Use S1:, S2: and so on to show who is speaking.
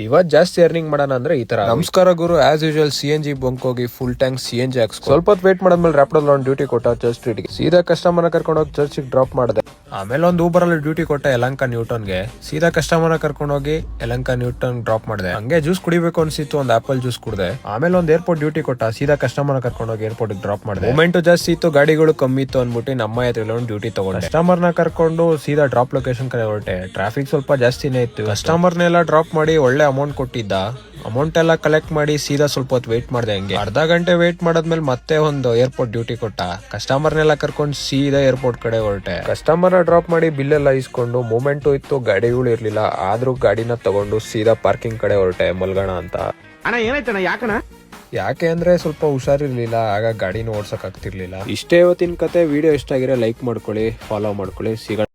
S1: ಇವತ್ ಜಾಸ್ತಿ ಅರ್ನಿಂಗ್ ಮಾಡೋಣ ಅಂದ್ರೆ ಈ ತರ. ನಮಸ್ಕಾರ ಗುರು, ಆಸ್ ಯೂಶುವಲ್ CNG ಬಂಕ್ ಹೋಗಿ ಫುಲ್ ಟ್ಯಾಂಕ್ CNG ಹಾಕ್ಸ್ ಸ್ವಲ್ಪ ಹೊತ್ತು ವೇಟ್ ಮಾಡಾದ್ಮೇಲೆ ರ್ಯಾಪಿಡೋ ಒಂದು ಡ್ಯೂಟಿ ಕೊಟ್ಟ ಚರ್ಚ್ ಸ್ಟ್ರೀಟ್ಗೆ. ಸೀದಾ ಕಸ್ಟಮರ್ನ ಕರ್ಕೊಂಡು ಹೋಗಿ ಚರ್ಚ್ಗೆ ಡ್ರಾಪ್ ಮಾಡಿದೆ. ಆಮೇಲೆ ಒಂದು ಊಬರ್ ಅಲ್ಲಿ ಡ್ಯೂಟಿ ಕೊಟ್ಟ ಯಲಹಂಕ ನ್ಯೂಟನ್ಗೆ. ಸೀದಾ ಕಸ್ಟಮರ್ನ ಕರ್ಕೊಂಡು ಹೋಗಿ ಯಲಹಂಕ ನ್ಯೂಟನ್ ಡ್ರಾಪ್ ಮಾಡಿದೆ. ಹಂಗೆ ಜ್ಯೂಸ್ ಕುಡಿಬೇಕು ಅನ್ಸಿತ್ತು, ಒಂದು ಆಪಲ್ ಜ್ಯೂಸ್ ಕುಡಿದೆ. ಆಮೇಲೆ ಒಂದು ಏರ್ಪೋರ್ಟ್ ಡ್ಯೂಟಿ ಕೊಟ್ಟ. ಸೀದಾ ಕಸ್ಟಮರ್ನ ಕರ್ಕೊಂಡು ಹೋಗಿ ಏರ್ಪೋರ್ಟ್ ಡ್ರಾಪ್ ಮಾಡಿದೆ. ಮೂಮೆಂಟ್ ಜಾಸ್ತಿ ಇತ್ತು, ಗಾಡಿಗಳು ಕಮ್ಮಿ ಇತ್ತು ಅನ್ಬಿಟ್ಟು ನಮ್ಮ ಎದುರಲ್ಲಿ ಒಂದು ಡ್ಯೂಟಿ ತಗೊಂಡೆ. ಕಸ್ಟಮರ್ನ ಕರ್ಕೊಂಡು ಸೀದಾ ಡ್ರಾಪ್ ಲೊಕೇಶನ್ ಕಡೆ ಹೊರಟೆ. ಟ್ರಾಫಿಕ್ ಸ್ವಲ್ಪ ಜಾಸ್ತಿನೇ ಇತ್ತು. ಕಸ್ಟಮರ್ನೆಲ್ಲ ಡ್ರಾಪ್ ಮಾಡಿ ಒಳ್ಳೆ ಅಮೌಂಟ್ ಕೊಟ್ಟಿದ್ದ. ಅಮೌಂಟ್ ಎಲ್ಲ ಕಲೆಕ್ಟ್ ಮಾಡಿ ಸೀದಾ ಸ್ವಲ್ಪ ಹೊತ್ತು ವೇಟ್ ಮಾಡಿದೆ. ಹಂಗೆ ಅರ್ಧ ಗಂಟೆ ವೇಟ್ ಮಾಡಾದ್ಮೇಲೆ ಮತ್ತೆ ಒಂದು ಏರ್ಪೋರ್ಟ್ ಡ್ಯೂಟಿ ಕೊಟ್ಟ. ಕಸ್ಟಮರ್ನೆಲ್ಲ ಕರ್ಕೊಂಡು ಸೀದಾ ಏರ್ಪೋರ್ಟ್ ಕಡೆ ಹೊರಟೆ. ಕಸ್ಟಮರ್ನ ಡ್ರಾಪ್ ಮಾಡಿ ಬಿಲ್ ಎಲ್ಲ ಇಸ್ಕೊಂಡು, ಮೂಮೆಂಟು ಇತ್ತು, ಗಾಡಿಗಳು ಇರ್ಲಿಲ್ಲ, ಆದ್ರೂ ಗಾಡಿನ ತಗೊಂಡು ಸೀದಾ ಪಾರ್ಕಿಂಗ್ ಕಡೆ ಹೊರಟೆ ಮಲ್ಗೋಣ ಅಂತ.
S2: ಅಣ್ಣ ಏನಾಯ್ತಣ್ಣ? ಯಾಕಣ್ಣ?
S1: ಯಾಕೆ ಅಂದ್ರೆ ಸ್ವಲ್ಪ ಹುಷಾರಿರ್ಲಿಲ್ಲ, ಆಗ ಗಾಡಿನ ಓಡ್ಸಕ್ ಆಗ್ತಿರ್ಲಿಲ್ಲ. ಇಷ್ಟೇ ಇವತ್ತಿನ ಕತೆ. ವಿಡಿಯೋ ಇಷ್ಟ ಆಗಿರೋ ಲೈಕ್ ಮಾಡ್ಕೊಳ್ಳಿ, ಫಾಲೋ ಮಾಡ್ಕೊಳ್ಳಿ. ಸಿಗೋಣ.